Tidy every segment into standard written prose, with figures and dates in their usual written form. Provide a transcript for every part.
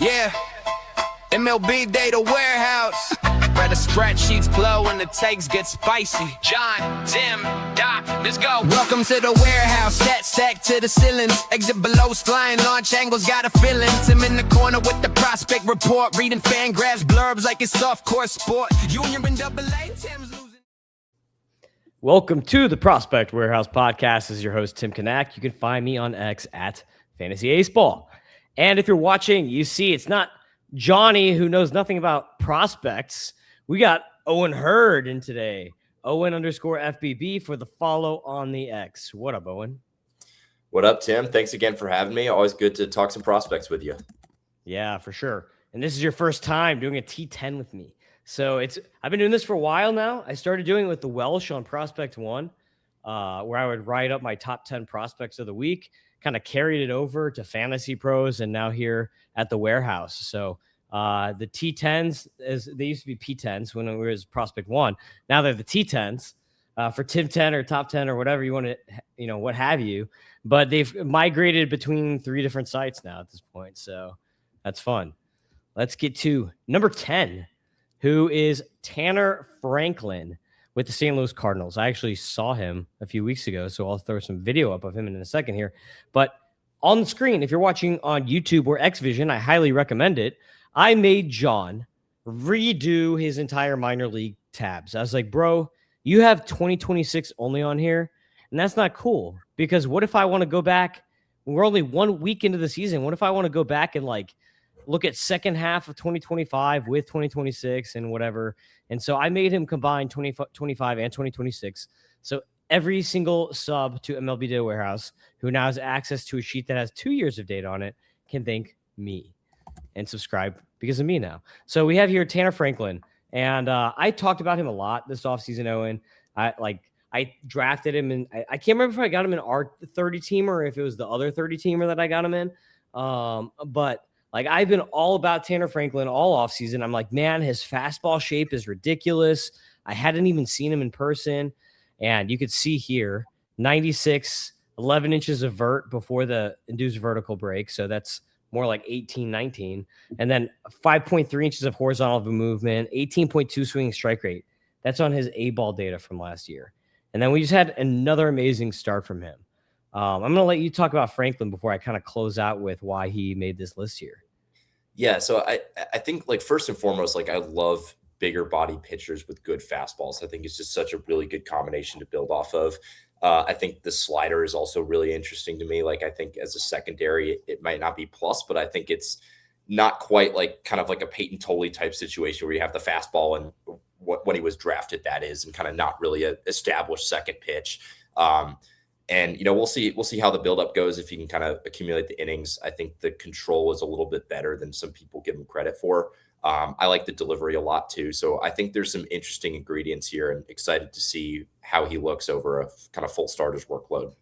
Yeah, MLB Data Warehouse, where the spreadsheets flow and the takes get spicy. John, Tim, Doc, let's go. Welcome to the warehouse, stat stack to the ceilings. Exit below's flying, launch angles got a feeling. Tim in the corner with the prospect report, reading fan graphs, blurbs like it's soft court sport. Junior and double A, Tim's losing. Welcome to the Prospect Warehouse Podcast. This is your host, Tim Kanak. You can find me on X at Fantasy Aceball. And if you're watching, you see it's not Johnny, who knows nothing about prospects. We got Owen Hurd in today. Owen_FBB for the follow on the X. What up, Owen? What up, Tim? Thanks again for having me. Always good to talk some prospects with you. Yeah, for sure. And this is your first time doing a T10 with me. So I've been doing this for a while now. I started doing it with the Welsh on Prospect One, where I would write up my top 10 prospects of the week, kind of carried it over to Fantasy Pros, and now here at the warehouse. So the T10s, they used to be P10s when it was Prospect One. Now they're the T10s for Tim 10 or top 10 or whatever you want to, what have you. But they've migrated between 3 different sites now at this point. So that's fun. Let's get to number 10. Who is Tanner Franklin with the St. Louis Cardinals. I actually saw him a few weeks ago, so I'll throw some video up of him in a second here. But on the screen, if you're watching on YouTube or XVision, I highly recommend it. I made John redo his entire minor league tabs. I was like, bro, you have 2026 only on here, and that's not cool. Because what if I want to go back? We're only 1 week into the season. What if I want to go back and look at second half of 2025 with 2026 and whatever. And so I made him combine 2025 and 2026. So every single sub to MLB Data Warehouse who now has access to a sheet that has 2 years of data on it can thank me and subscribe because of me now. So we have here Tanner Franklin. And I talked about him a lot this offseason, Owen. I drafted him, and I can't remember if I got him in our 30 teamer or if it was the other 30 teamer that I got him in. But I've been all about Tanner Franklin all offseason. I'm like, man, his fastball shape is ridiculous. I hadn't even seen him in person. And you could see here, 96, 11 inches of vert before the induced vertical break. So that's more like 18, 19. And then 5.3 inches of horizontal movement, 18.2 swinging strike rate. That's on his A-ball data from last year. And then we just had another amazing start from him. I'm going to let you talk about Franklin before I kind of close out with why he made this list here. Yeah, so I think first and foremost, I love bigger body pitchers with good fastballs. I think it's just such a really good combination to build off of. I think the slider is also really interesting to me. I think as a secondary, it might not be plus, but I think it's not quite kind of like a Peyton Tolley type situation where you have the fastball and when he was drafted, that is, and kind of not really a established second pitch. And, we'll see how the buildup goes if he can kind of accumulate the innings. I think the control is a little bit better than some people give him credit for. I like the delivery a lot too. So I think there's some interesting ingredients here and excited to see how he looks over a kind of full starter's workload.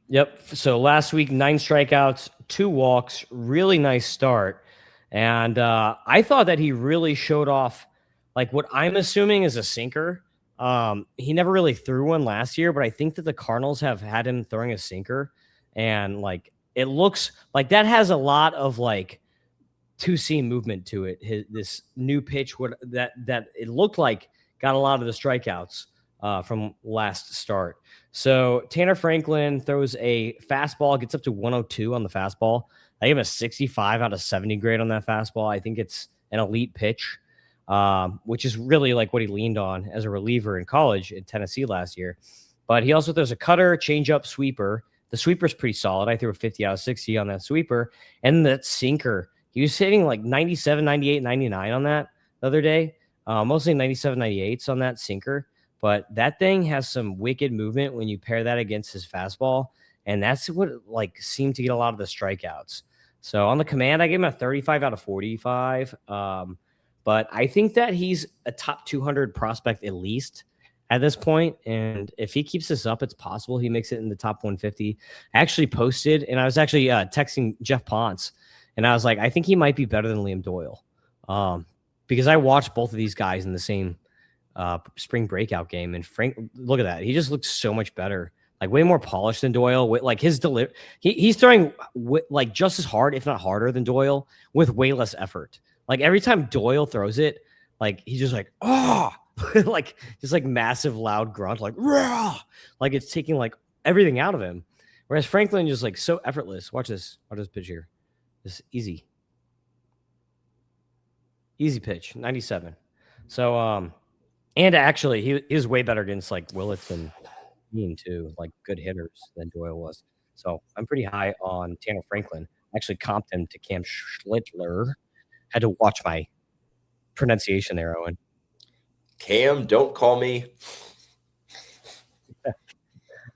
Yep. So last week, 9 strikeouts, 2 walks, really nice start. And I thought that he really showed off what I'm assuming is a sinker. He never really threw one last year, but I think that the Cardinals have had him throwing a sinker, and it looks like that has a lot of 2-seam movement to it. This new pitch that it looked like got a lot of the strikeouts from last start. So Tanner Franklin throws a fastball, gets up to 102 on the fastball. I give him a 65 out of 70 grade on that fastball. I think it's an elite pitch. Which is really what he leaned on as a reliever in college in Tennessee last year. But he also throws a cutter, changeup, sweeper. The sweeper's pretty solid. I threw a 50 out of 60 on that sweeper. And that sinker, he was hitting 97, 98, 99 on that the other day. Mostly 97, 98s on that sinker. But that thing has some wicked movement when you pair that against his fastball. And that's what seemed to get a lot of the strikeouts. So on the command, I gave him a 35 out of 45. But I think that he's a top 200 prospect at least at this point. And if he keeps this up, it's possible he makes it in the top 150. I actually posted, and I was actually texting Jeff Ponce, and I was like, I think he might be better than Liam Doyle. Because I watched both of these guys in the same spring breakout game. And Frank, look at that. He just looks so much better like way more polished than Doyle. Like his he's throwing like just as hard, if not harder, than Doyle with way less effort. Like every time Doyle throws it, like he's just like oh, like just like massive loud grunt, like rah! Like it's taking like everything out of him. Whereas Franklin just like so effortless. Watch this pitch here. This easy pitch, 97. So and actually he was way better against like Willits and Dean too, like good hitters than Doyle was. So I'm pretty high on Tanner Franklin. Actually comped him to Cam Schlittler. Had to watch my pronunciation there, Owen. Cam, don't call me.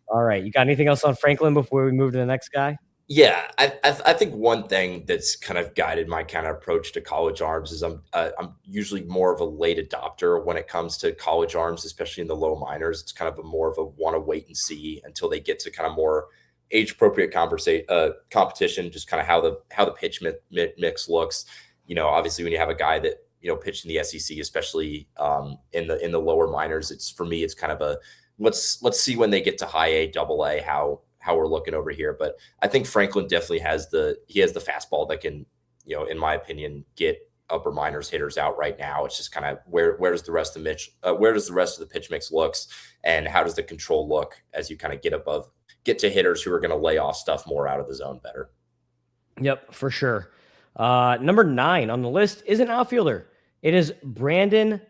All right. You got anything else on Franklin before we move to the next guy? Yeah, I think one thing that's kind of guided my kind of approach to college arms is I'm usually more of a late adopter when it comes to college arms, especially in the low minors. It's kind of a more of a want to wait and see until they get to kind of more age appropriate competition, just kind of how the pitch mix looks. You know, obviously when you have a guy that pitched in the SEC, especially in the lower minors, it's for me it's kind of a let's see when they get to high A, double A how we're looking over here. But I think Franklin definitely has the fastball that can, in my opinion, get upper minors hitters out right now. It's just kind of where does the rest of the pitch mix looks, and how does the control look as you kind of get to hitters who are going to lay off stuff more out of the zone better. Yep, for sure. Number 9 on the list is an outfielder. It is Brendan,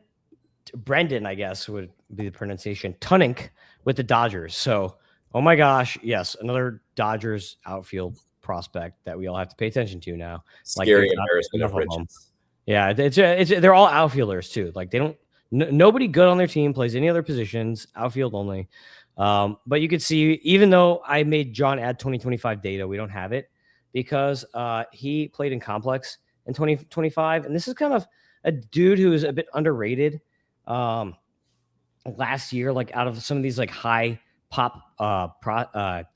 I guess would be the pronunciation, Tunink with the Dodgers. So, oh my gosh, yes, another Dodgers outfield prospect that we all have to pay attention to now. Scary embarrassment of riches. Yeah, they're all outfielders too. Like they don't, nobody good on their team plays any other positions, outfield only. But you could see, even though I made John add 2025 data, we don't have it because he played in complex in 2025, and this is kind of a dude who is a bit underrated. Last year, like out of some of these like high pop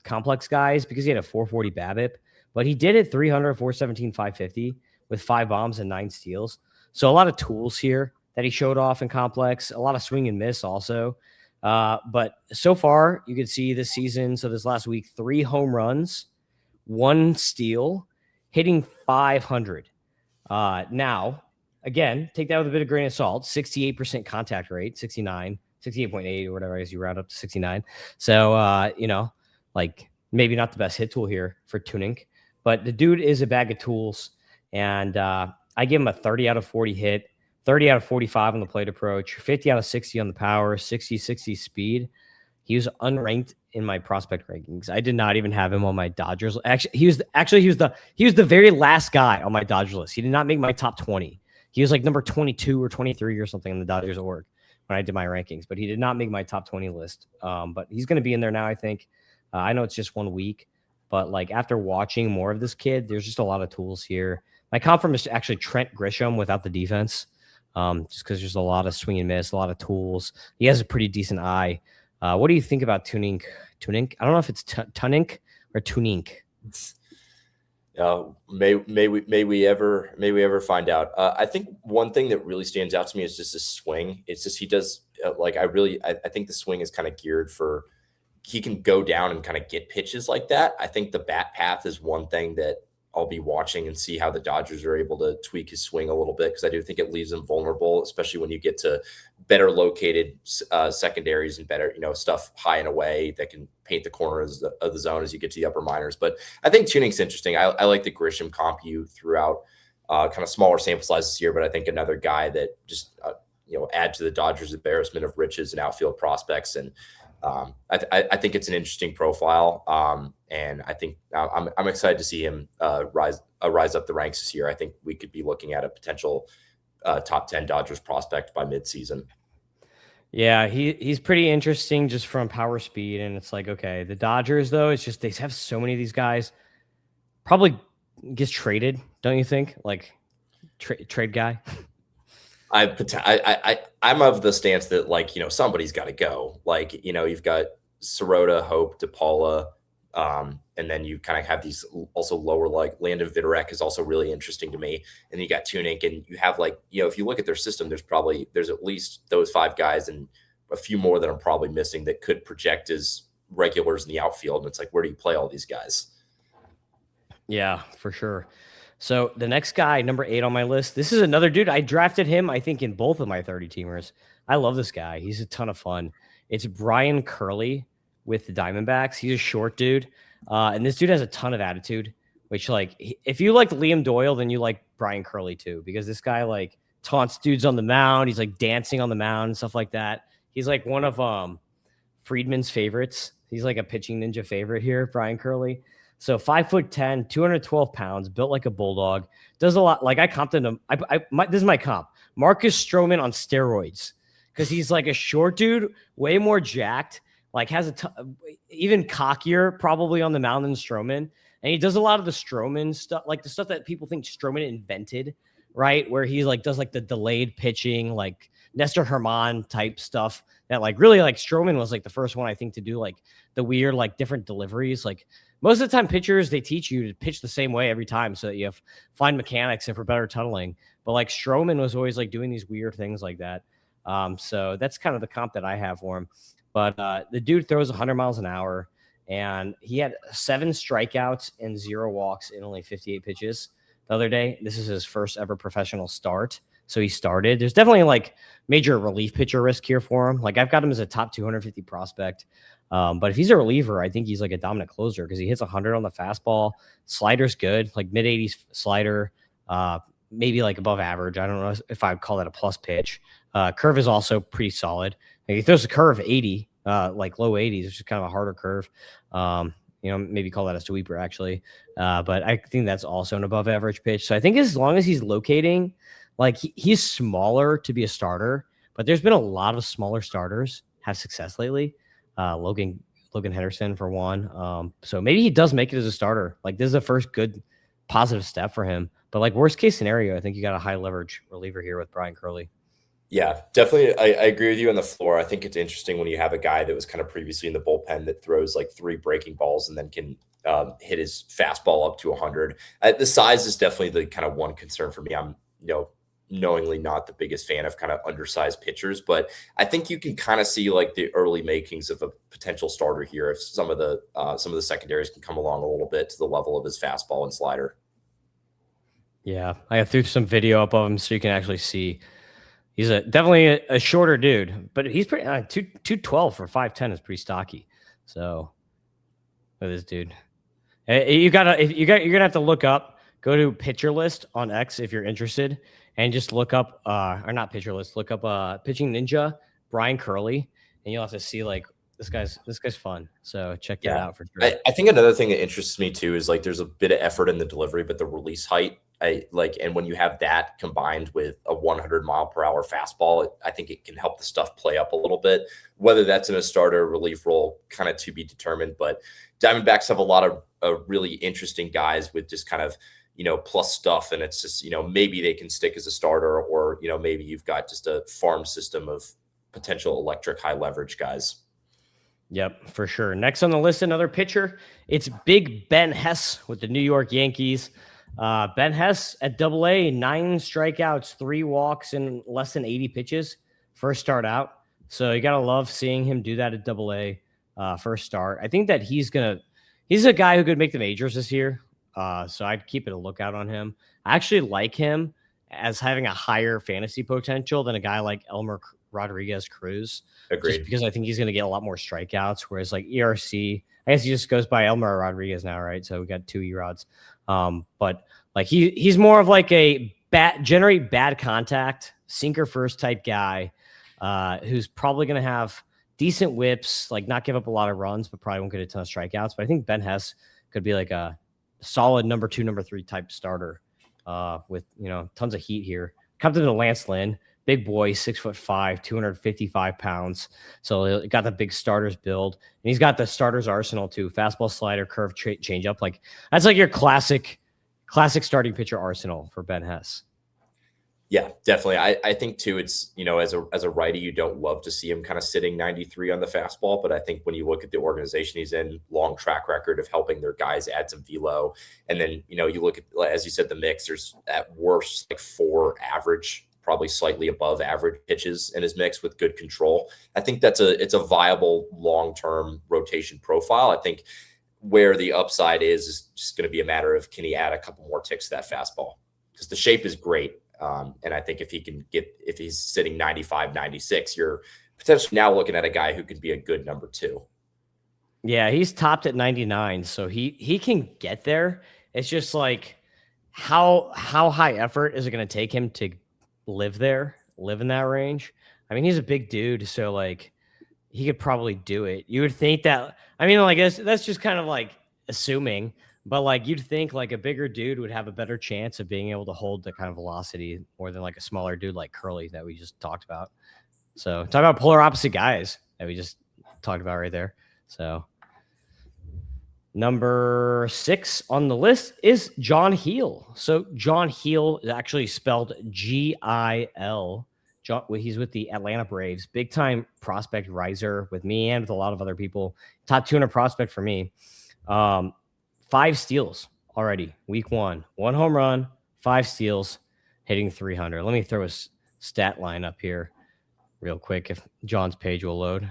complex guys, because he had a 440 BABIP, but he did it 300, 417, 550 with 5 bombs and 9 steals. So a lot of tools here that he showed off in complex, a lot of swing and miss also. But so far you could see this season, so this last week, 3 home runs, 1 steal, hitting 500. Now, again, take that with a bit of grain of salt. 68% contact rate, 68.8 or whatever, as you round up to 69. So, like maybe not the best hit tool here for Tunink, but the dude is a bag of tools. And I give him a 30 out of 40 hit, 30 out of 45 on the plate approach, 50 out of 60 on the power, 60 speed. He was unranked in my prospect rankings. I did not even have him on my Dodgers. He was the very last guy on my Dodgers list. He did not make my top 20. He was like number 22 or 23 or something in the Dodgers org when I did my rankings, but he did not make my top 20 list. But he's going to be in there now, I think. I know it's just 1 week, but like after watching more of this kid, there's just a lot of tools here. My comp from is actually Trent Grisham without the defense, just because there's a lot of swing and miss, a lot of tools. He has a pretty decent eye. What do you think about Tunink? I don't know if it's Tunink or Tunink. May we ever find out. I think one thing that really stands out to me is just his swing. It's just he does I think the swing is kind of geared for he can go down and kind of get pitches like that. I think the bat path is one thing that I'll be watching and see how the Dodgers are able to tweak his swing a little bit, because I do think it leaves him vulnerable, especially when you get to better located secondaries and better, stuff high and away that can paint the corners of the zone as you get to the upper minors. But I think Tunink's interesting. I like the Grisham comp you throughout kind of smaller sample sizes here, but I think another guy that just, add to the Dodgers' embarrassment of riches and outfield prospects. And I think it's an interesting profile, and I think I'm excited to see him rise up the ranks this year. I think we could be looking at a potential top 10 Dodgers prospect by midseason. Yeah, he's pretty interesting just from power speed, and it's like, okay, the Dodgers though, it's just they have so many of these guys. Probably gets traded, don't you think? Like trade guy. I'm of the stance that somebody's got to go. You've got Sirota, Hope, DePaula, and then you kind of have these also lower, like Landon Vitorek is also really interesting to me. And then you got Tunink, and you have if you look at their system, there's at least those 5 guys and a few more that I'm probably missing that could project as regulars in the outfield. And it's like, where do you play all these guys? Yeah, for sure. So the next guy, number 8 on my list, this is another dude. I drafted him, I think, in both of my 30 teamers. I love this guy. He's a ton of fun. It's Brian Curley with the Diamondbacks. He's a short dude. And this dude has a ton of attitude, which, like, if you like Liam Doyle, then you like Brian Curley too, because this guy, like, taunts dudes on the mound. He's like dancing on the mound and stuff like that. He's like one of Friedman's favorites. He's like a pitching ninja favorite here, Brian Curley. So 5'10", 212 pounds, built like a bulldog. Does a lot. Like, I comped him. This is my comp. Marcus Stroman on steroids, because he's like a short dude, way more jacked. Like, has even cockier probably on the mound than Stroman, and he does a lot of the Stroman stuff, like the stuff that people think Stroman invented, right? Where he's like does like the delayed pitching, like Nestor Herman type stuff. That like really like Stroman was like the first one I think to do like the weird like different deliveries, like. Most of the time, pitchers, they teach you to pitch the same way every time so that you have fine mechanics and for better tunneling. But like Stroman was always like doing these weird things like that. So that's kind of the comp that I have for him. But the dude throws 100 miles an hour, and he had 7 strikeouts and 0 walks in only 58 pitches the other day. This is his first ever professional start. So he started. There's definitely like major relief pitcher risk here for him. Like, I've got him as a top 250 prospect. But if he's a reliever, I think he's like a dominant closer because he hits 100 on the fastball. Slider's good, like mid-80s slider, maybe like above average. I don't know if I'd call that a plus pitch. Curve is also pretty solid. And he throws a curve 80, like low 80s, which is kind of a harder curve. Maybe call that a sweeper actually. But I think that's also an above average pitch. So I think as long as he's locating, like he's smaller to be a starter, but there's been a lot of smaller starters have success lately. Logan Henderson for one. So maybe he does make it as a starter. Like, this is the first good positive step for him. But like worst case scenario, I think you got a high leverage reliever here with Brian Curley. Yeah, definitely. I agree with you on the floor. I think it's interesting when you have a guy that was kind of previously in the bullpen that throws like 3 breaking balls and then can hit his fastball up to 100. The size is definitely the kind of one concern for me. I'm, knowingly not the biggest fan of kind of undersized pitchers, but I think you can kind of see like the early makings of a potential starter here if some of the secondaries can come along a little bit to the level of his fastball and slider. Yeah, I threw some video up of him so you can actually see. He's definitely a shorter dude, but he's pretty 212 for 5'10" is pretty stocky. So look at this dude. You're gonna have to look up, go to Pitcher List on X if you're interested. And just look up, or not Pitcher List, look up Pitching Ninja, Brian Curley, and you'll have to see like this guy's fun. So check that out for sure. I think another thing that interests me too is like there's a bit of effort in the delivery, but the release height, and when you have that combined with a 100-mile-per-hour fastball, I think it can help the stuff play up a little bit. Whether that's in a starter or relief role, kind of to be determined. But Diamondbacks have a lot of really interesting guys with just kind of plus stuff. And it's just, maybe they can stick as a starter or, maybe you've got just a farm system of potential electric high leverage guys. Yep, for sure. Next on the list, another pitcher. It's Big Ben Hess with the New York Yankees. Ben Hess at Double-A, 9 strikeouts, 3 walks in less than 80 pitches. First start out. So you got to love seeing him do that at Double-A first start. I think that he's a guy who could make the majors this year. So I'd keep a lookout on him. I actually like him as having a higher fantasy potential than a guy like Elmer Rodriguez Cruz. Agreed. Just because I think he's going to get a lot more strikeouts, whereas like ERC, I guess he just goes by Elmer Rodriguez now, right? So we got 2 E-Rods. But like he's more of like a generate bad contact, sinker first type guy who's probably going to have decent whips, like not give up a lot of runs, but probably won't get a ton of strikeouts. But I think Ben Hess could be like a solid number 2, number 3 type starter with, tons of heat here. Comes into Lance Lynn, big boy, 6'5", 255 pounds. So he got the big starters build, and he's got the starters arsenal too. Fastball, slider, curve, change up. Like that's like your classic starting pitcher arsenal for Ben Hess. Yeah, definitely. I think too, it's, as a righty, you don't love to see him kind of sitting 93 on the fastball. But I think when you look at the organization he's in, long track record of helping their guys add some velo. And then, you look at, as you said, the mix, there's at worst like 4 average probably slightly above average pitches in his mix with good control. I think it's a viable long-term rotation profile. I think where the upside is just going to be a matter of, can he add a couple more ticks to that fastball? Because the shape is great. And I think if he's sitting 95, 96, you're potentially now looking at a guy who could be a good number 2. Yeah, he's topped at 99, so he can get there. It's just like how high effort is it going to take him to live in that range? I mean, he's a big dude, so like he could probably do it. You would think that. I mean, like that's just kind of like assuming, but like you'd think like a bigger dude would have a better chance of being able to hold the kind of velocity more than like a smaller dude like Curly that we just talked about. So talk about polar opposite guys that we just talked about right there. So number 6 on the list is John Heel. So John Heel is actually spelled Gil. He's with the Atlanta Braves, big time prospect riser with me and with a lot of other people. Top 200 prospect for me. 5 steals already. Week 1 home run, 5 steals, hitting 300. Let me throw a stat line up here real quick if John's page will load.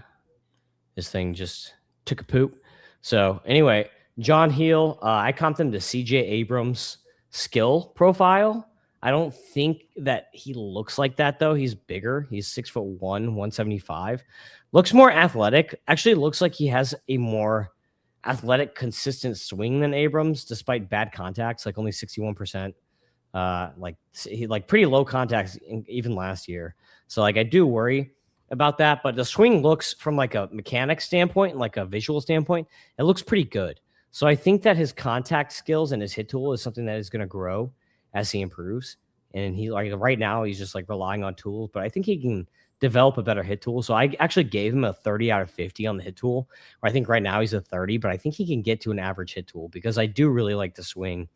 This thing just took a poop. So anyway, John Heel, I comped him to CJ Abrams' skill profile. I don't think that he looks like that, though. He's bigger. He's 6'1", 175. Looks more athletic. Actually, looks like he has a more athletic, consistent swing than Abrams, despite bad contacts, like only 61%. Like pretty low contacts even last year. So like I do worry about that, but the swing looks from like a mechanic standpoint and like a visual standpoint, it looks pretty good. So I think that his contact skills and his hit tool is something that is going to grow as he improves. And he like right now he's just like relying on tools, but I think he can develop a better hit tool. So I actually gave him a 30 out of 50 on the hit tool, where I think right now he's a 30, but I think he can get to an average hit tool because I do really like the swing.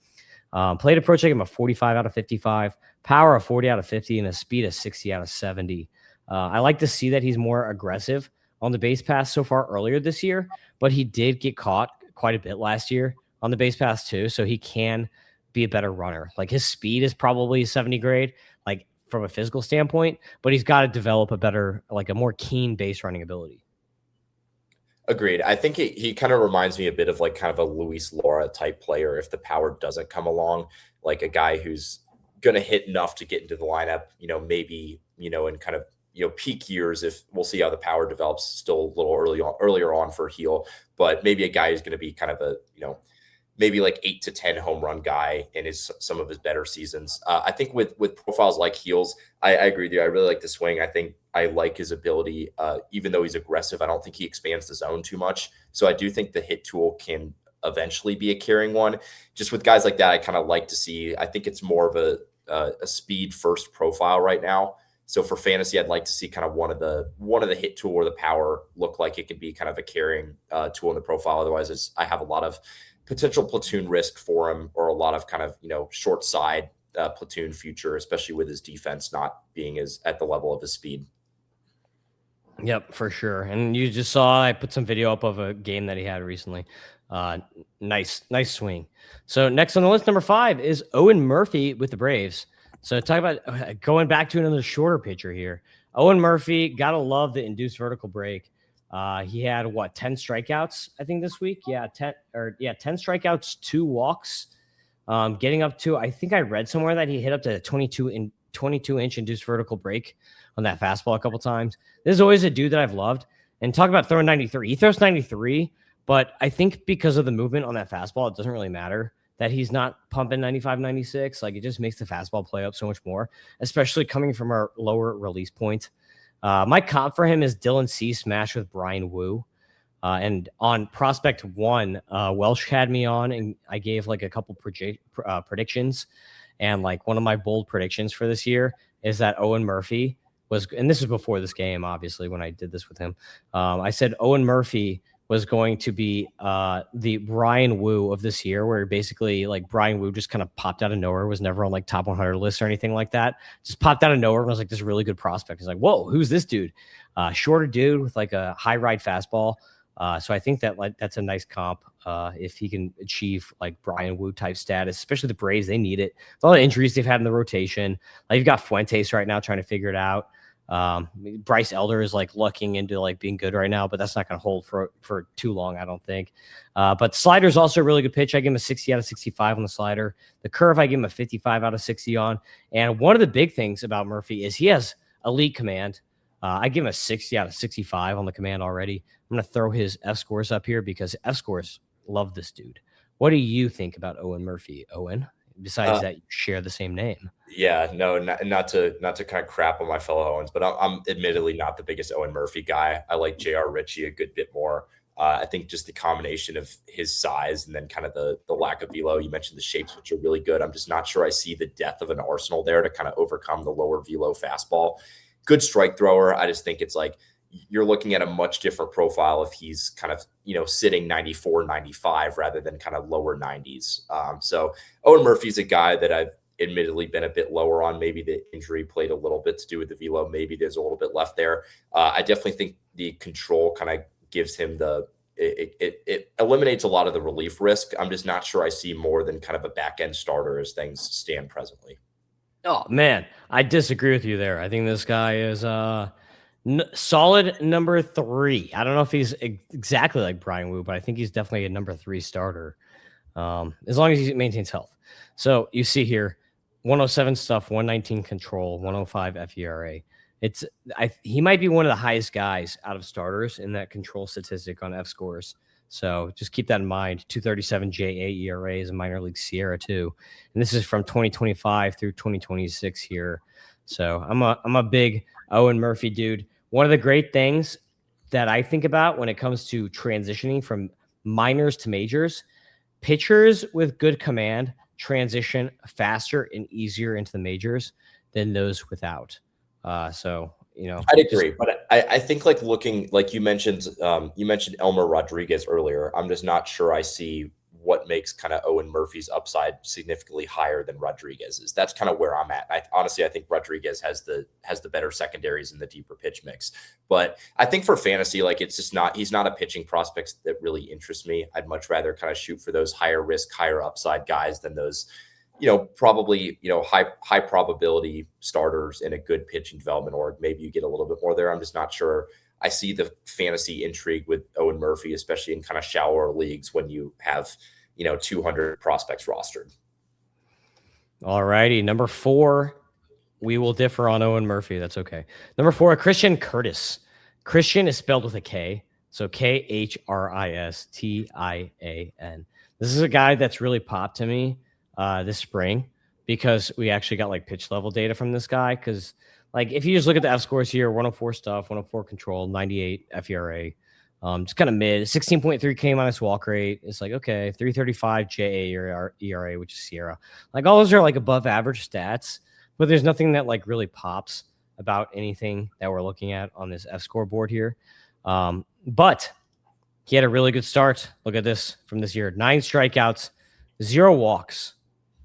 Plate approach, I give him a 45 out of 55, power a 40 out of 50, and a speed of 60 out of 70. I like to see that he's more aggressive on the base pass so far earlier this year, but he did get caught quite a bit last year on the base pass too, so he can be a better runner. Like his speed is probably 70 grade, like from a physical standpoint, but he's got to develop a better, like a more keen base running ability. Agreed. I think he kind of reminds me a bit of like kind of a Luis Laura type player if the power doesn't come along, like a guy who's going to hit enough to get into the lineup, maybe, in kind of, peak years, if we'll see how the power develops, still a little earlier on for Heel, but maybe a guy who's going to be kind of a, maybe like 8 to 10 home run guy in some of his better seasons. I think with profiles like Heels, I agree with you. I really like the swing. I think I like his ability, even though he's aggressive. I don't think he expands the zone too much. So I do think the hit tool can eventually be a carrying one. Just with guys like that, I kind of like to see. I think it's more of a speed first profile right now. So for fantasy, I'd like to see kind of one of the hit tool or the power look like it could be kind of a carrying tool in the profile. Otherwise, I have a lot of potential platoon risk for him, or a lot of kind of, short side platoon future, especially with his defense not being at the level of his speed. Yep, for sure. And you just saw, I put some video up of a game that he had recently. Nice swing. So next on the list, number 5 is Owen Murphy with the Braves. So talk about going back to another shorter pitcher here. Owen Murphy, gotta love the induced vertical break. He had 10 strikeouts, I think this week. 10 strikeouts, 2 walks. Getting up to, I think I read somewhere that he hit up to 22-inch induced vertical break on that fastball a couple times. This is always a dude that I've loved. And talk about throwing 93. He throws 93, but I think because of the movement on that fastball, it doesn't really matter that he's not pumping 95, 96. Like, it just makes the fastball play up so much more, especially coming from our lower release point. My comp for him is Dylan C. smash with Brian Wu. And on Prospect 1, Welsh had me on, and I gave like a couple predictions. And like one of my bold predictions for this year is that Owen Murphy was, and this is before this game, obviously, when I did this with him. I said Owen Murphy was going to be the Brian Wu of this year, where basically like Brian Wu just kind of popped out of nowhere, was never on like top 100 lists or anything like that. Just popped out of nowhere and was like this really good prospect. He's like, whoa, who's this dude? Shorter dude with like a high ride fastball. So I think that that's a nice comp if he can achieve like Brian Wu type status, especially the Braves. They need it. With all the injuries they've had in the rotation. Like you've got Fuentes right now trying to figure it out. Bryce Elder is like looking into like being good right now, but that's not going to hold for too long, I don't think. But slider is also a really good pitch. I give him a 60 out of 65 on the slider. The curve, I give him a 55 out of 60 on. And one of the big things about Murphy is he has elite command. I give him a 60 out of 65 on the command already. I'm going to throw his F scores up here because F scores love this dude. What do you think about Owen Murphy, Owen? Besides that, you share the same name. Yeah, no, not to kind of crap on my fellow Owens, but I'm admittedly not the biggest Owen Murphy guy. I like J.R. Ritchie a good bit more. I think just the combination of his size and then kind of the lack of velo. You mentioned the shapes, which are really good. I'm just not sure I see the depth of an arsenal there to kind of overcome the lower velo fastball. Good strike thrower. I just think it's like you're looking at a much different profile if he's kind of, sitting 94, 95 rather than kind of lower 90s. So Owen Murphy's a guy that I've admittedly been a bit lower on. Maybe the injury played a little bit to do with the velo. Maybe there's a little bit left there. I definitely think the control kind of gives him it eliminates a lot of the relief risk. I'm just not sure I see more than kind of a back end starter as things stand presently. Oh man, I disagree with you there. I think this guy is solid number 3. I don't know if he's exactly like Brian Wu, but I think he's definitely a number 3 starter. As long as he maintains health. So you see here, 107 stuff, 119 control, 105 FERA. He might be one of the highest guys out of starters in that control statistic on F scores. So just keep that in mind. 237 JA ERA is a minor league Sierra too. And this is from 2025 through 2026 here. So I'm a big Owen Murphy dude. One of the great things that I think about when it comes to transitioning from minors to majors, pitchers with good command transition faster and easier into the majors than those without. I'd agree, but I think like looking, like you mentioned Elmer Rodriguez earlier. I'm just not sure I see what makes kind of Owen Murphy's upside significantly higher than Rodriguez's. That's kind of where I'm at. I think Rodriguez has the better secondaries in the deeper pitch mix. But I think for fantasy, like he's not a pitching prospect that really interests me. I'd much rather kind of shoot for those higher risk, higher upside guys than those, probably, high probability starters in a good pitching development, or maybe you get a little bit more there. I'm just not sure I see the fantasy intrigue with Owen Murphy, especially in kind of shallower leagues when you have, 200 prospects rostered. All righty. Number 4, we will differ on Owen Murphy. That's okay. Number 4, Christian Curtis. Christian is spelled with a K. So Christian. This is a guy that's really popped to me this spring because we actually got like pitch level data from this guy. Because like if you just look at the F scores here, 104 stuff, 104 control, 98 FERA, just kind of mid, 16.3 K minus walk rate. It's like, okay, 335 JA ERA, which is Sierra. Like all those are like above average stats, but there's nothing that like really pops about anything that we're looking at on this F score board here. But he had a really good start. Look at this from this year, 9 strikeouts, 0 walks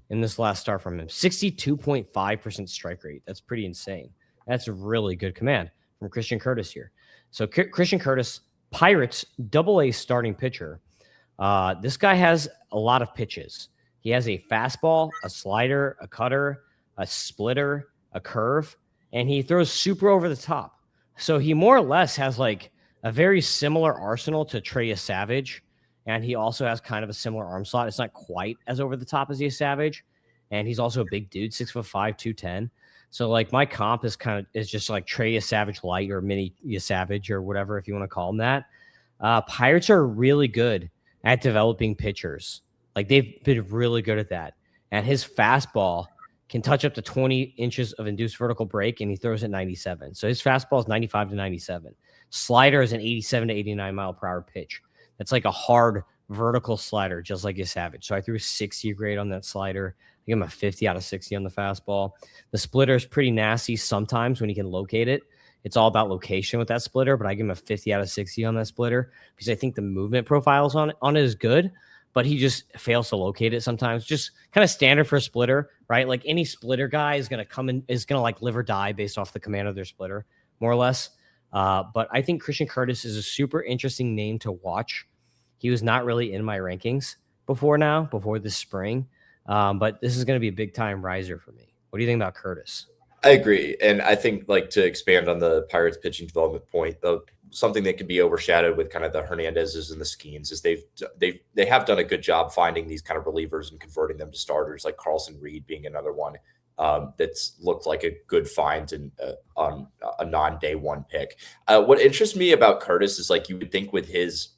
in this last start from him, 62.5% strike rate. That's pretty insane. That's a really good command from Christian Curtis here. So Christian Curtis, Pirates AA starting pitcher. This guy has a lot of pitches. He has a fastball, a slider, a cutter, a splitter, a curve, and he throws super over the top. So he more or less has like a very similar arsenal to Trey Savage. And he also has kind of a similar arm slot. It's not quite as over the top as Savage. And he's also a big dude, 6'5", 210. So like my comp is just like Trey Savage light or mini Savage or whatever, if you want to call him that. Pirates are really good at developing pitchers. Like they've been really good at that. And his fastball can touch up to 20 inches of induced vertical break, and he throws at 97. So his fastball is 95 to 97. Slider is an 87 to 89 mile per hour pitch. That's like a hard vertical slider, just like Savage. So I threw 60 grade on that slider. I give him a 50 out of 60 on the fastball. The splitter is pretty nasty sometimes when you can locate it. It's all about location with that splitter, but I give him a 50 out of 60 on that splitter because I think the movement profiles on it is good, but he just fails to locate it sometimes. Just kind of standard for a splitter, right? Like any splitter guy is going to come in, is going to like live or die based off the command of their splitter, more or less. But I think Christian Curtis is a super interesting name to watch. He was not really in my rankings before this spring. But this is going to be a big time riser for me. What do you think about Curtis? I agree, and I think like to expand on the Pirates pitching development point, the something that can be overshadowed with kind of the Hernandezes and the Skeens is they have done a good job finding these kind of relievers and converting them to starters, like Carlson Reed being another one that's looked like a good find and on a non-day one pick. What interests me about Curtis is like you would think with his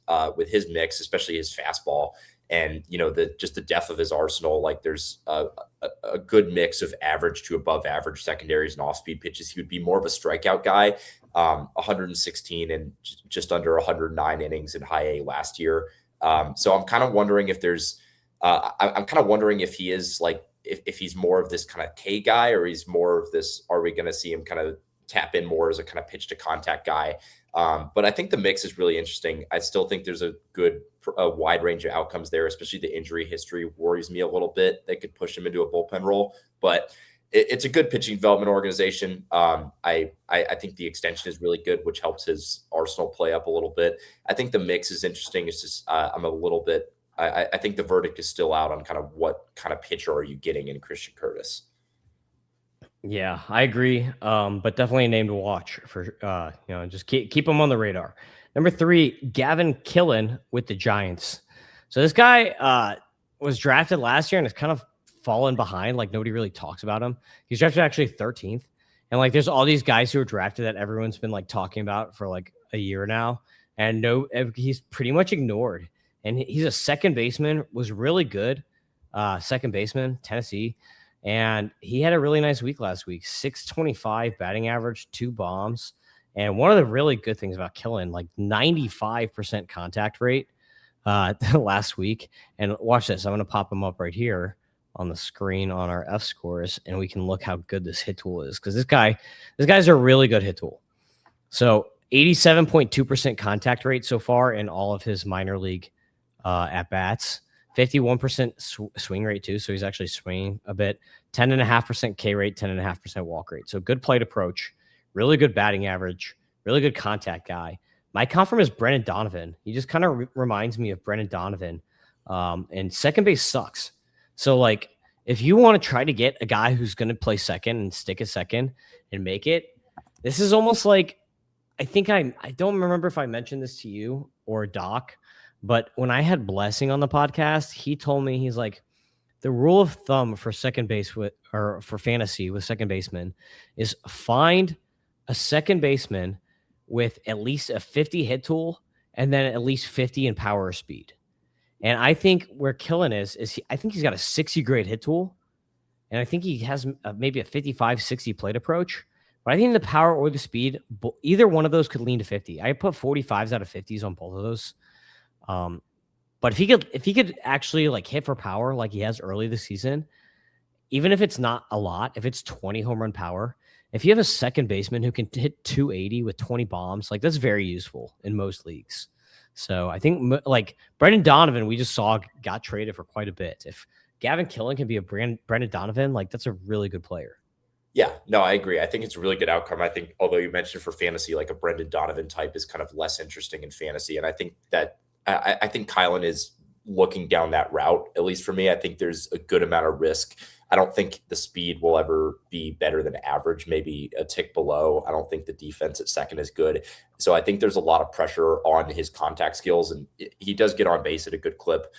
mix, especially his fastball, and the depth of his arsenal, like there's a good mix of average to above average secondaries and off speed pitches. He would be more of a strikeout guy. 116 and just under 109 innings in high A last year. So I'm kind of wondering if there's I'm kind of wondering if he is like if he's more of this kind of K guy, or he's more of this, are we going to see him kind of tap in more as a kind of pitch to contact guy? But I think the mix is really interesting. I still think there's a wide range of outcomes there, especially the injury history worries me a little bit. They could push him into a bullpen role, but it's a good pitching development organization. I think the extension is really good, which helps his arsenal play up a little bit. I think the mix is interesting. It's just I'm a little bit. I think the verdict is still out on kind of what kind of pitcher are you getting in Christian Curtis. Yeah, I agree. But definitely a name to watch for, just keep him on the radar. Number 3, Gavin Killen with the Giants. So this guy was drafted last year and has kind of fallen behind. Like nobody really talks about him. He's drafted actually 13th. And like, there's all these guys who are drafted that everyone's been like talking about for like a year now. And he's pretty much ignored. And he's a second baseman, was really good. Second baseman, Tennessee. And he had a really nice week last week. 625 batting average, 2 bombs. And one of the really good things about Killen, like 95% contact rate last week. And watch this. I'm going to pop him up right here on the screen on our F scores, and we can look how good this hit tool is. Because this guy's a really good hit tool. So 87.2% contact rate so far in all of his minor league at bats. 51% swing rate too, so he's actually swinging a bit. 10.5% K rate, 10.5% walk rate. So good plate approach, really good batting average, really good contact guy. My comp from is Brendan Donovan. He just kind of reminds me of Brendan Donovan. And second base sucks. So like if you want to try to get a guy who's going to play second and stick at second and make it, this is almost like, I don't remember if I mentioned this to you or Doc, but when I had Blessing on the podcast, he told me, he's like, the rule of thumb for second base for fantasy with second baseman is find a second baseman with at least a 50 hit tool and then at least 50 in power or speed. And I think where Killen I think he's got a 60 grade hit tool, and I think he has maybe a 55, 60 plate approach. But I think the power or the speed, either one of those could lean to 50. I put 45s out of 50s on both of those. But if he could actually like hit for power like he has early this season, even if it's not a lot, if it's 20 home run power, if you have a second baseman who can hit 280 with 20 bombs, like that's very useful in most leagues. So I think like Brendan Donovan, we just saw got traded for quite a bit. If Gavin Killen can be a Brendan Donovan, like that's a really good player. Yeah, no, I agree. I think it's a really good outcome. I think, although you mentioned for fantasy, like a Brendan Donovan type is kind of less interesting in fantasy. And I think that I think Kylan is looking down that route, at least for me. I think there's a good amount of risk. I don't think the speed will ever be better than average, maybe a tick below. I don't think the defense at second is good. So I think there's a lot of pressure on his contact skills, and he does get on base at a good clip.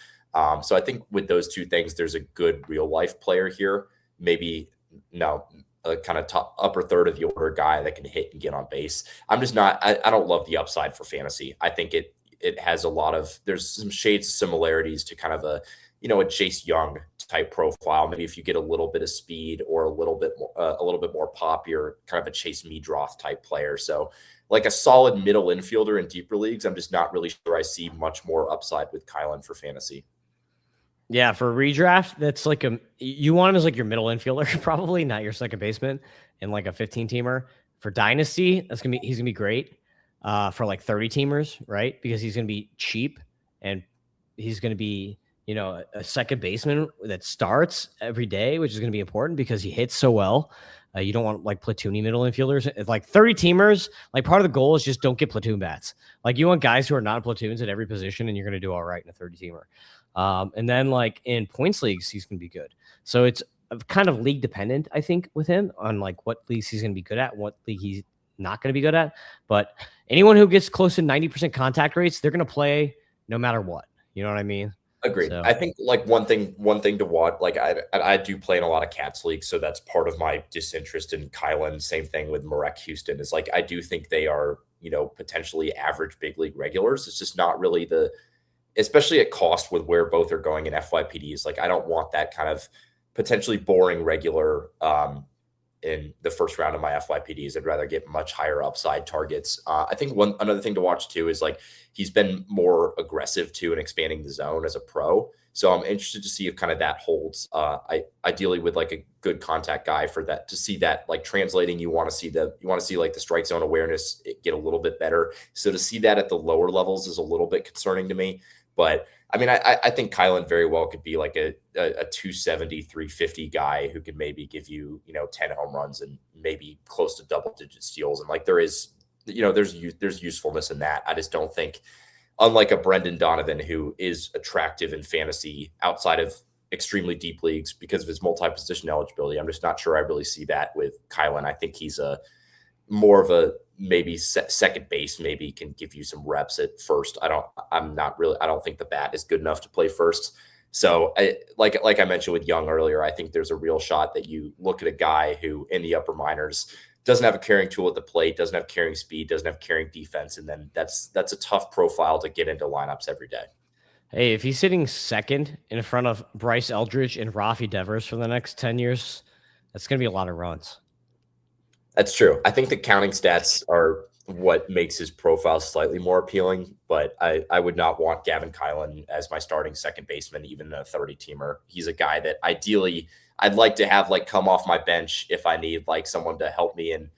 So I think with those two things, there's a good real life player here. Maybe a kind of top upper third of the order guy that can hit and get on base. I'm just not, I don't love the upside for fantasy. I think it has there's some shades of similarities to kind of a Chase Young type profile. Maybe if you get a little bit of speed or a little bit more pop, you're kind of a Chase Meadroth type player. So like a solid middle infielder in deeper leagues, I'm just not really sure I see much more upside with Kylan for fantasy. Yeah, for redraft, that's like you want him as like your middle infielder, probably not your second baseman in like a 15-teamer. For dynasty, he's gonna be great. For like 30 teamers, right? Because he's gonna be cheap and he's gonna be, a second baseman that starts every day, which is gonna be important because he hits so well. You don't want like platoony middle infielders. It's like 30 teamers. Like part of the goal is just don't get platoon bats. Like you want guys who are not platoons at every position, and you're going to do all right in a 30 teamer. And then like in points leagues, he's going to be good. So it's kind of league dependent, I think, with him on like what leagues he's going to be good at, and what league he's not going to be good at. But anyone who gets close to 90% contact rates, they're going to play no matter what. You know what I mean? Agreed. So. I think like one thing to watch, like I do play in a lot of Cats leagues, so that's part of my disinterest in Kylan. Same thing with Marek Houston is like, I do think they are, potentially average big league regulars. It's just not really especially at cost with where both are going in FYPDs. Like I don't want that kind of potentially boring regular in the first round of my FYPDs. I'd rather get much higher upside targets. I think another thing to watch too is like he's been more aggressive too in expanding the zone as a pro. So I'm interested to see if kind of that holds. Ideally with like a good contact guy for that, to see that like translating. You want to see like the strike zone awareness get a little bit better. So to see that at the lower levels is a little bit concerning to me. But I mean, I think Kylan very well could be like a 270, 350 guy who could maybe give you, 10 home runs and maybe close to double digit steals. And like there's usefulness in that. I just don't think, unlike a Brendan Donovan, who is attractive in fantasy outside of extremely deep leagues because of his multi-position eligibility, I'm just not sure I really see that with Kylan. I think he's more of a maybe second base, maybe can give you some reps at first. I don't think the bat is good enough to play first. So like I mentioned with Young earlier, I think there's a real shot that you look at a guy who in the upper minors doesn't have a carrying tool at the plate, doesn't have carrying speed, doesn't have carrying defense. And then that's a tough profile to get into lineups every day. Hey, if he's sitting second in front of Bryce Eldridge and Rafi Devers for the next 10 years, that's going to be a lot of runs. That's true. I think the counting stats are what makes his profile slightly more appealing, but I would not want Gavin Kylan as my starting second baseman, even in a 30-teamer. He's a guy that ideally I'd like to have like come off my bench if I need like someone to help me in,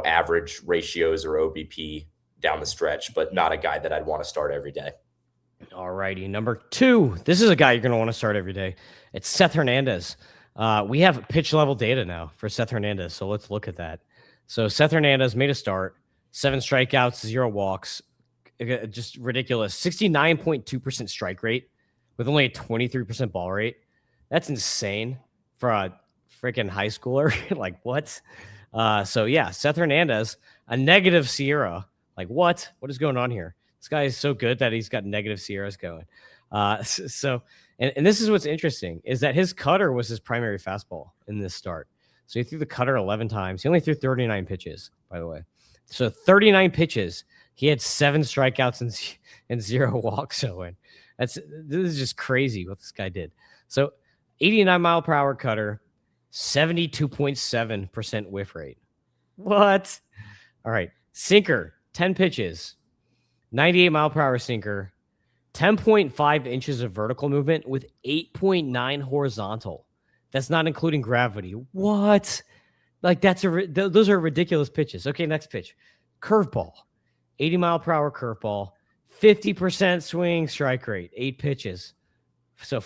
average ratios or OBP down the stretch, but not a guy that I'd want to start every day. All righty. Number 2. This is a guy you're going to want to start every day. It's Seth Hernandez. We have pitch level data now for Seth Hernandez, so let's look at that. So Seth Hernandez made a start, 7 strikeouts, 0 walks, just ridiculous. 69.2% strike rate with only a 23% ball rate. That's insane for a freaking high schooler. Like what? So yeah, Seth Hernandez, a negative Sierra. Like what? What is going on here? This guy is so good that he's got negative Sierras going. And this is what's interesting is that his cutter was his primary fastball in this start. So he threw the cutter 11 times. He only threw 39 pitches, by the way. So 39 pitches. He had 7 strikeouts and 0 walks. Owen, this is just crazy what this guy did. So 89 mile per hour cutter, 72.7% whiff rate. What? All right. Sinker, 10 pitches, 98 mile per hour sinker, 10.5 inches of vertical movement with 8.9 horizontal. That's not including gravity. What? Like those are ridiculous pitches. Okay, next pitch. Curveball. 80 mile per hour curveball. 50% swing strike rate. 8 pitches. So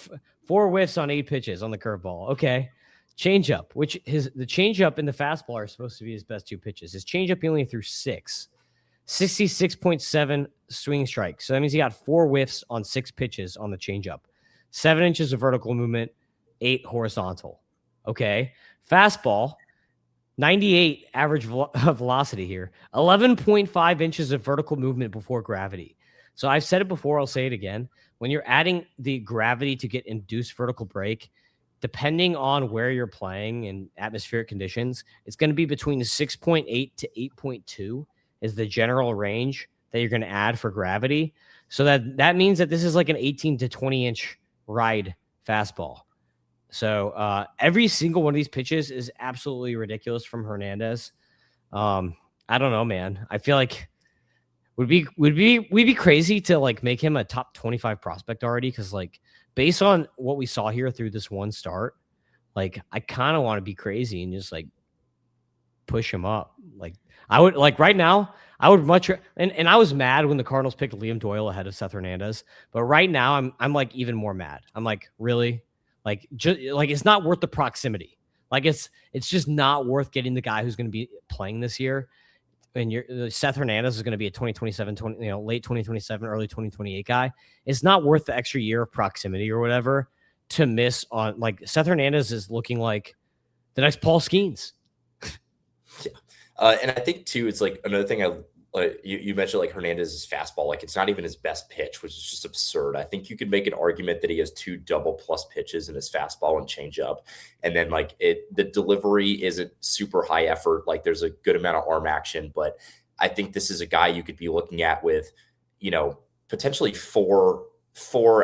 4 whiffs on 8 pitches on the curveball. Okay. Changeup, which the changeup and the fastball are supposed to be his best 2 pitches. His changeup he only threw 6. 66.7 swing strike. So that means he got 4 whiffs on 6 pitches on the changeup. 7 inches of vertical movement, 8 horizontal. Okay. Fastball, 98 average velocity here. 11.5 inches of vertical movement before gravity. So I've said it before, I'll say it again. When you're adding the gravity to get induced vertical break, depending on where you're playing in atmospheric conditions, it's going to be between 6.8 to 8.2 is the general range that you're going to add for gravity. So that means that this is like an 18 to 20 inch ride fastball. So every single one of these pitches is absolutely ridiculous from Hernandez. I don't know, man. I feel like we'd be crazy to like make him a top 25 prospect already. Cause like based on what we saw here through this one start, like I kind of want to be crazy and just like push him up. Like I would like right now, I would much and I was mad when the Cardinals picked Liam Doyle ahead of Seth Hernandez, but right now I'm like even more mad. I'm like, really? Like just like it's not worth the proximity. Like it's just not worth getting the guy who's going to be playing this year. And Seth Hernandez is going to be a 2027, late 2027, early 2028 guy. It's not worth the extra year of proximity or whatever to miss on. Like Seth Hernandez is looking like the next Paul Skeens. Yeah. And I think too, it's like another thing you mentioned like Hernandez's fastball, like it's not even his best pitch, which is just absurd. I think you could make an argument that he has 2 double plus pitches in his fastball and changeup. And then like the delivery isn't super high effort. Like there's a good amount of arm action, but I think this is a guy you could be looking at with, potentially four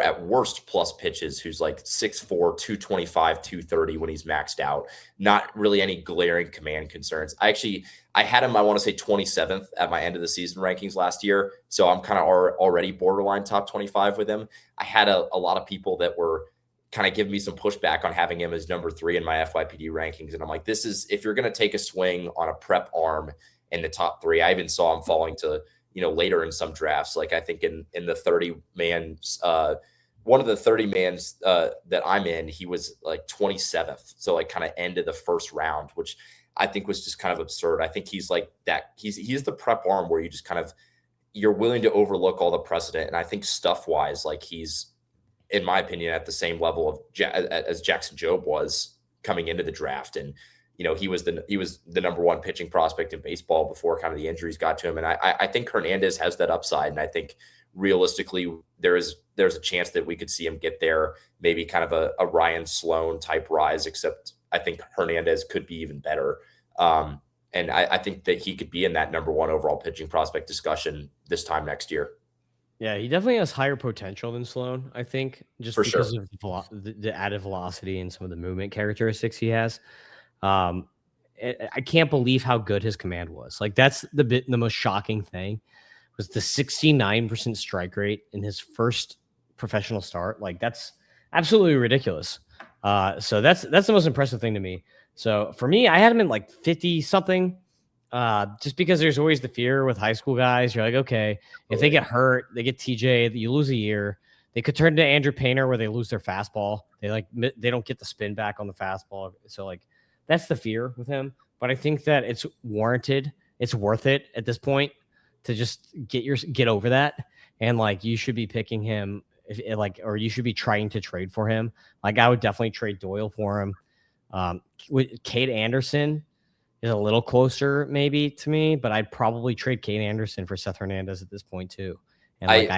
at worst plus pitches, who's like 6'4", 225, 230 when he's maxed out. Not really any glaring command concerns. I had him, I want to say 27th at my end of the season rankings last year. So I'm kind of already borderline top 25 with him. I had a lot of people that were kind of giving me some pushback on having him as number 3 in my FYPD rankings. And I'm like, if you're going to take a swing on a prep arm in the top 3, I even saw him falling to, later in some drafts. Like I think in the 30-man, one of the 30-mans that I'm in, he was like 27th. So like kind of end of the first round, which I think was just kind of absurd. I think he's like that. He's the prep arm where you just kind of, you're willing to overlook all the precedent. And I think stuff wise, like he's, in my opinion, at the same level of as Jackson Jobe was coming into the draft. And, he was the number 1 pitching prospect in baseball before kind of the injuries got to him. And I think Hernandez has that upside. And I think realistically, there's a chance that we could see him get there, maybe kind of a Ryan Sloan type rise, except I think Hernandez could be even better. And I think that he could be in that number 1 overall pitching prospect discussion this time next year. Yeah, he definitely has higher potential than Sloan, I think, just For because sure. of the added velocity and some of the movement characteristics he has. I can't believe how good his command was. Like that's the most shocking thing was the 69% strike rate in his first professional start. Like that's absolutely ridiculous. So that's the most impressive thing to me. So for me, I had him in like 50 something. Just because there's always the fear with high school guys. You're like, okay, if they get hurt, they get TJ, you lose a year. They could turn to Andrew Painter where they lose their fastball. They don't get the spin back on the fastball. So like that's the fear with him. But I think that it's warranted. It's worth it at this point to just get over that. And like you should be picking him or you should be trying to trade for him. Like I would definitely trade Doyle for him. With Cade Anderson is a little closer maybe to me, but I'd probably trade Cade Anderson for Seth Hernandez at this point too. And like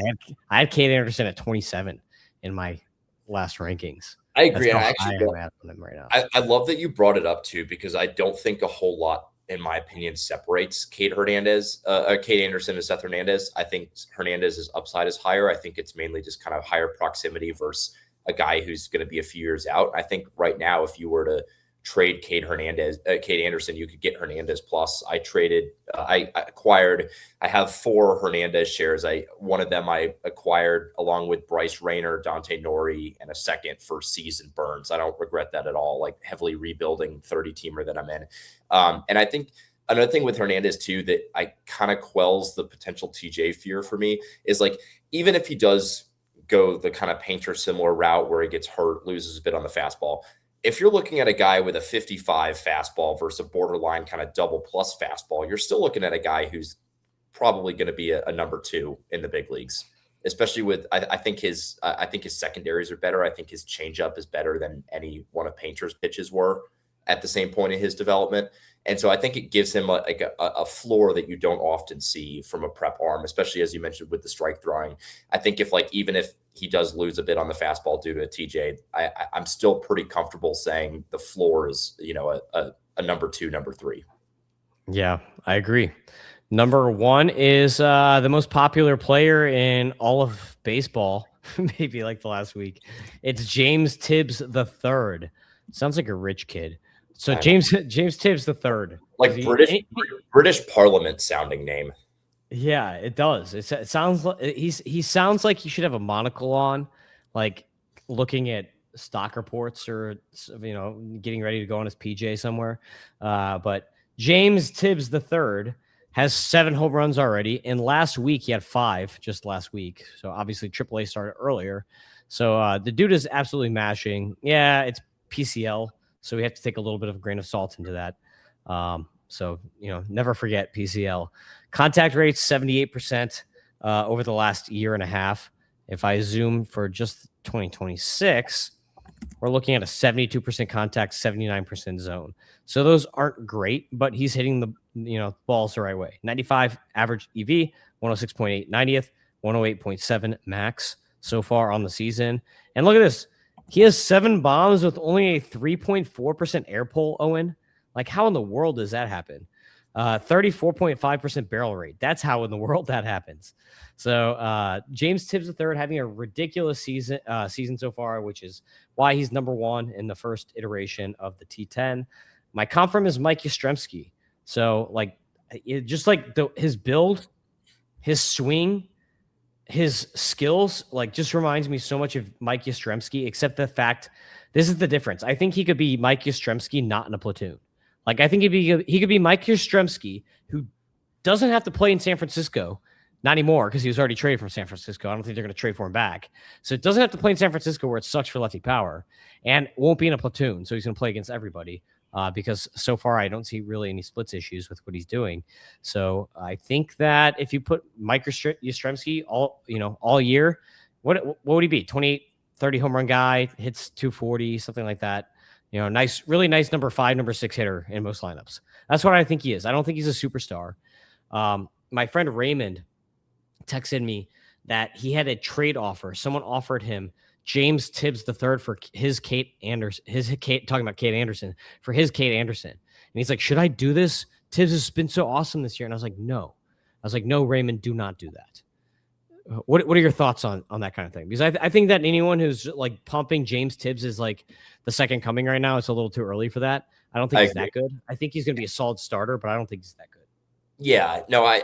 I had Cade Anderson at 27 in my last rankings. I agree. And I actually am at him right now. I love that you brought it up too, because I don't think a whole lot, in my opinion, separates Cade Anderson and Seth Hernandez. I think Hernandez's upside is higher. I think it's mainly just kind of higher proximity versus a guy who's going to be a few years out. I think right now, if you were to trade Cade Anderson, you could get Hernandez plus. I have 4 Hernandez shares. One of them I acquired along with Bryce Rayner, Dante Nori, and a second for Season Burns. I don't regret that at all. Like heavily rebuilding 30-teamer that I'm in. And I think another thing with Hernandez too, that I kind of quells the potential TJ fear for me is like, even if he does go the kind of Painter similar route where he gets hurt, loses a bit on the fastball, if you're looking at a guy with a 55 fastball versus a borderline kind of double plus fastball, you're still looking at a guy who's probably going to be a number 2 in the big leagues, especially with, I think his secondaries are better. I think his changeup is better than any one of Painter's pitches were at the same point in his development. And so I think it gives him a floor that you don't often see from a prep arm, especially as you mentioned with the strike throwing. I think even if he does lose a bit on the fastball due to a TJ, I'm still pretty comfortable saying the floor is, a number 2, number 3. Yeah, I agree. Number 1 is the most popular player in all of baseball, maybe like the last week. It's James Tibbs the third. Sounds like a rich kid. So James Tibbs the third, like British Parliament sounding name. Yeah, it does. It sounds like he sounds like he should have a monocle on, like looking at stock reports or getting ready to go on his PJ somewhere. But James Tibbs the third has 7 home runs already, and last week he had 5 just last week. So obviously AAA started earlier. So the dude is absolutely mashing. Yeah, it's PCL. So we have to take a little bit of a grain of salt into that. So, never forget PCL. Contact rates, 78% over the last year and a half. If I zoom for just 2026, we're looking at a 72% contact, 79% zone. So those aren't great, but he's hitting the balls the right way. 95 average EV, 106.8 90th, 108.7 max so far on the season. And look at this. He has 7 bombs with only a 3.4% air pull, Owen. Like, how in the world does that happen? 34.5% barrel rate. That's how in the world that happens. So James Tibbs III having a ridiculous season so far, which is why he's number 1 in the first iteration of the T10. My comp from is Mike Yastrzemski. So his build, his swing, his skills, just reminds me so much of Mike Yastrzemski, except the fact this is the difference. I think he could be Mike Yastrzemski not in a platoon. I think he could be Mike Yastrzemski, who doesn't have to play in San Francisco, not anymore because he was already traded from San Francisco. I don't think they're going to trade for him back. So it doesn't have to play in San Francisco where it sucks for lefty power, and won't be in a platoon. So he's going to play against everybody because so far I don't see really any splits issues with what he's doing. So I think that if you put Mike Yastrzemski all year, what would he be? 28, 30 home run guy, hits 240, something like that. Really nice number 5, number 6 hitter in most lineups. That's what I think he is. I don't think he's a superstar. My friend Raymond texted me that he had a trade offer. Someone offered him James Tibbs III for his Kate Anderson, talking about Kate Anderson, for his Kate Anderson. And he's like, should I do this? Tibbs has been so awesome this year. And I was like, no. No, Raymond, do not do that. What are your thoughts on that kind of thing? Because I think that anyone who's pumping James Tibbs is the second coming right now. It's a little too early for that. I don't think he's that good. I think he's going to be a solid starter, but I don't think he's that good. Yeah, no, I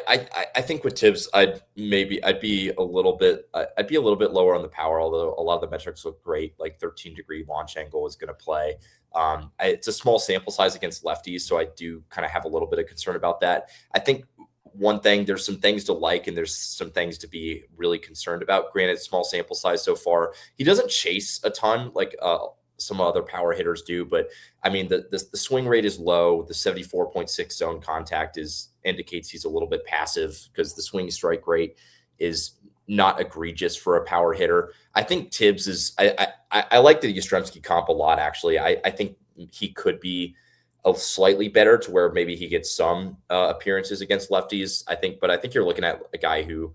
think with Tibbs, I'd be a little bit lower on the power, although a lot of the metrics look great. 13-degree launch angle is going to play. It's a small sample size against lefties, so I do kind of have a little bit of concern about that. I think one thing, there's some things to like and there's some things to be really concerned about. Granted, small sample size so far. He doesn't chase a ton like some other power hitters do, but I mean, the swing rate is low. The 74.6 zone contact indicates he's a little bit passive because the swing strike rate is not egregious for a power hitter. I think Tibbs is, I like the Yastrzemski comp a lot, actually. I think he could be a slightly better to where maybe he gets some appearances against lefties. I think you're looking at a guy who,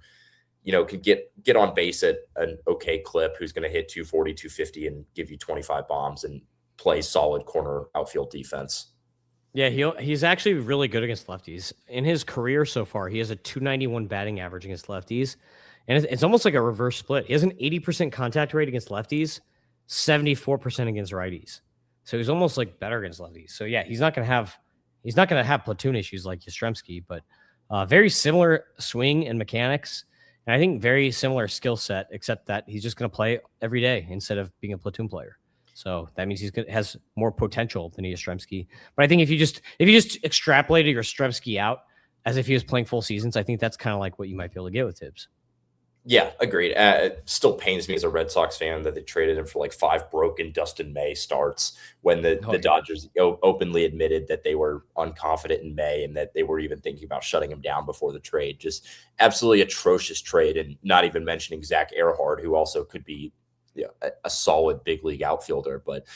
can get on base at an okay clip, who's going to hit 240, 250 and give you 25 bombs and play solid corner outfield defense. Yeah, he's actually really good against lefties. In his career so far, he has a 291 batting average against lefties. And it's almost like a reverse split. He has an 80% contact rate against lefties, 74% against righties. So he's almost better against lefties. So yeah, he's not going to have platoon issues like Yastrzemski, but very similar swing and mechanics. And I think very similar skill set, except that he's just going to play every day instead of being a platoon player. So that means has more potential than Yastrzemski. But I think if you just extrapolated Yastrzemski out as if he was playing full seasons, I think that's kind of like what you might be able to get with Tibbs. Yeah, agreed. It still pains me as a Red Sox fan that they traded him for 5 broken Dustin May starts when the Dodgers openly admitted that they were unconfident in May and that they were even thinking about shutting him down before the trade. Just absolutely atrocious trade, and not even mentioning Zach Earhart, who also could be a solid big league outfielder. But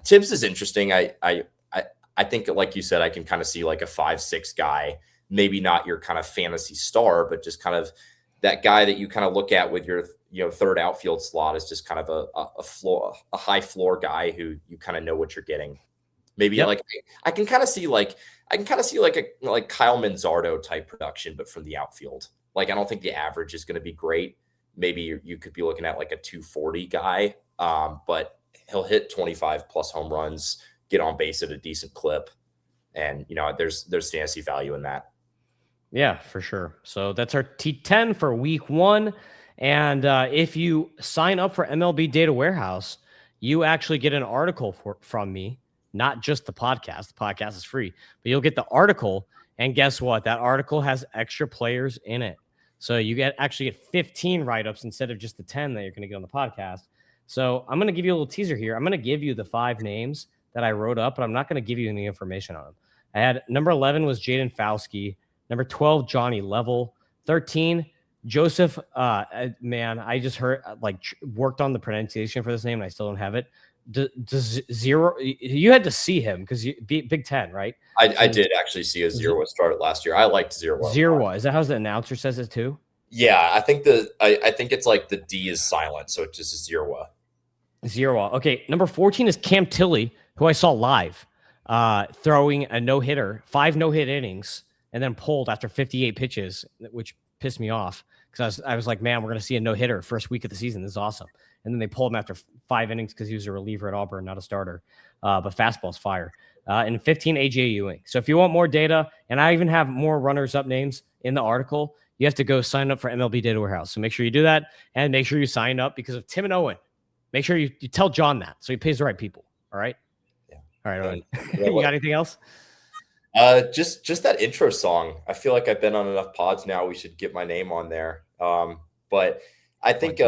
Tibbs is interesting. I think, like you said, I can kind of see a 5'6" guy, maybe not your kind of fantasy star, but just kind of that guy that you kind of look at with your third outfield slot is just kind of a high floor guy who you kind of know what you're getting. Maybe I can kind of see a Kyle Manzardo type production, but from the outfield. I don't think the average is going to be great. Maybe you could be looking at a 240 guy, but he'll hit 25 plus home runs, get on base at a decent clip, and there's fantasy value in that. Yeah, for sure. So that's our T10 for week 1. And if you sign up for MLB Data Warehouse, you actually get an article from me, not just the podcast. The podcast is free, but you'll get the article. And guess what? That article has extra players in it. So you actually get 15 write-ups instead of just the 10 that you're going to get on the podcast. So I'm going to give you a little teaser here. I'm going to give you the 5 names that I wrote up, but I'm not going to give you any information on them. I had number 11 was Jaden Fauske, number 12 Johnny Level, 13 Joseph. Man, I just heard worked on the pronunciation for this name and I still don't have it. Zero. You had to see him because Big Ten, right? I did actually see a Zero start last year. I liked Zero. Zero. Is that how the announcer says it too? Yeah, I think I think it's like the D is silent, so it's just a Zero. Zero. Okay, number 14 is Cam Tilley, who I saw live, throwing a no-hitter, 5 no-hit innings, and then pulled after 58 pitches, which pissed me off because I was like, man, we're going to see a no-hitter first week of the season. This is awesome. And then they pulled him after 5 innings because he was a reliever at Auburn, not a starter. But fastball's fire. And 15, AJ Ewing. So if you want more data, and I even have more runners-up names in the article, you have to go sign up for MLB Data Warehouse. So make sure you do that, and make sure you sign up because of Tim and Owen. Make sure you tell John that so he pays the right people. All right? Yeah. All right, Owen. You got anything else? Just that intro song. I feel like I've been on enough pods now. We should get my name on there. But I think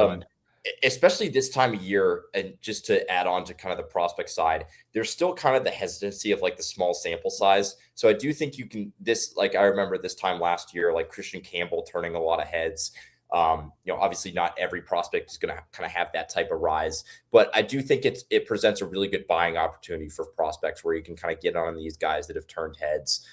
especially this time of year, and just to add on to kind of the prospect side, there's still kind of the hesitancy of like the small sample size. So I do think you can I remember this time last year, like Christian Campbell turning a lot of heads. Obviously not every prospect is going to kind of have that type of rise, but I do think it presents a really good buying opportunity for prospects where you can kind of get on these guys that have turned heads.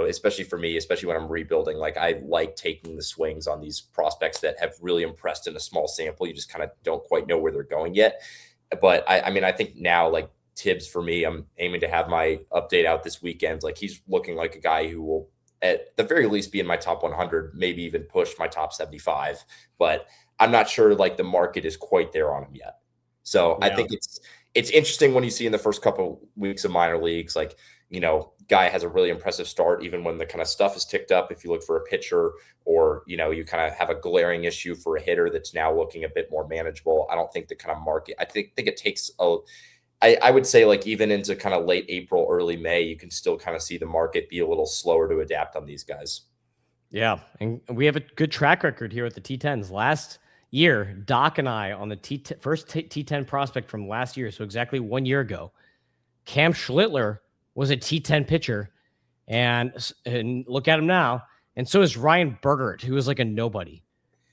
Especially for me, especially when I'm rebuilding, like I like taking the swings on these prospects that have really impressed in a small sample. You just kind of don't quite know where they're going yet. But I think now, like Tibbs for me, I'm aiming to have my update out this weekend. Like he's looking like a guy who will at the very least be in my top 100, maybe even push my top 75, but I'm not sure like the market is quite there on him yet. So yeah. I think it's interesting when you see in the first couple weeks of minor leagues, like, guy has a really impressive start, even when the kind of stuff is ticked up. If you look for a pitcher or, you kind of have a glaring issue for a hitter that's now looking a bit more manageable. I don't think the kind of market, I think it takes I would say like even into kind of late April, early May, you can still kind of see the market be a little slower to adapt on these guys. Yeah. And we have a good track record here with the T10s. Last year, Doc and I on the first T10 prospect from last year. So exactly 1 year ago, Cam Schlittler was a T10 pitcher, and look at him now. And so is Ryan Bergert, who was like a nobody,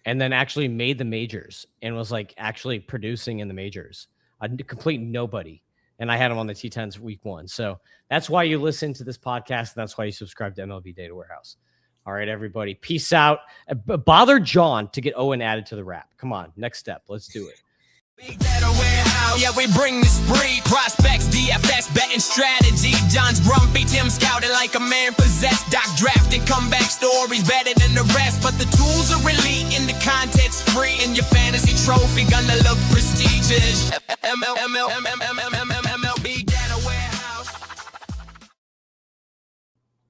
and then actually made the majors and was like actually producing in the majors, a complete nobody. And I had him on the T10s week 1. So that's why you listen to this podcast. And that's why you subscribe to MLB Data Warehouse. All right, everybody. Peace out. Bother John to get Owen added to the wrap. Come on. Next step. Let's do it. Big Data Warehouse, yeah, we bring the spree. Prospects, DFS, betting strategy. John's grumpy, Tim scouted like a man possessed. Doc drafting comeback stories better than the rest. But the tools are elite and the content's free. And your fantasy trophy gonna look prestigious.